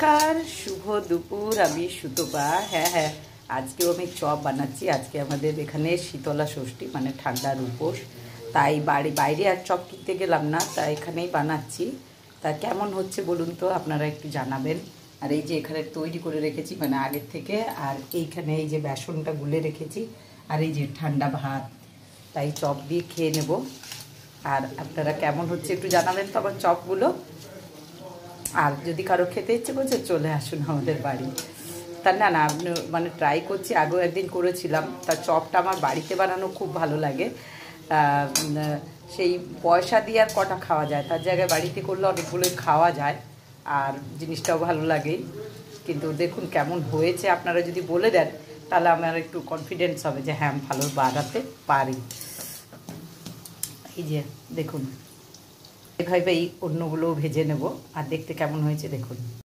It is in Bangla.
নমস্কার, শুভ দুপুর। আমি সুতপা। হ্যাঁ, আজকেও আমি চপ বানাচ্ছি। আজকে আমাদের এখানে শীতলা ষষ্ঠী, মানে ঠান্ডার উপোস। তাই বাইরে আর চপ কিনতে গেলাম না, তাই এখানেই বানাচ্ছি। তা কেমন হচ্ছে বলুন তো, আপনারা একটু জানাবেন। আর এই যে এখানে তৈরি করে রেখেছি, মানে আগের থেকে। আর এইখানে এই যে বেসনটা গুলে রেখেছি, আর এই যে ঠান্ডা ভাত। তাই চপ দিয়ে খেয়ে নেব। আর আপনারা কেমন হচ্ছে একটু জানাবেন তো আমার চপগুলো। আর যদি কারো খেতে ইচ্ছে করছে চলে আসুন আমাদের বাড়ি। তা না আপনি মানে ট্রাই করছি, আগেও একদিন করেছিলাম। তার চপটা আমার বাড়িতে বানানো খুব ভালো লাগে। সেই পয়সা দিয়ে আর কটা খাওয়া যায়, তার জায়গায় বাড়িতে করলে অনেকগুলোই খাওয়া যায়, আর জিনিসটাও ভালো লাগে। কিন্তু দেখুন কেমন হয়েছে, আপনারা যদি বলে দেন তাহলে আমার একটু কনফিডেন্স হবে যে হ্যাঁ আমি ভালো বানাতে পারি। এই যে দেখুন, এভাবে এই অন্যগুলোও ভেজে নেব। আর দেখতে কেমন হয়েছে দেখুন।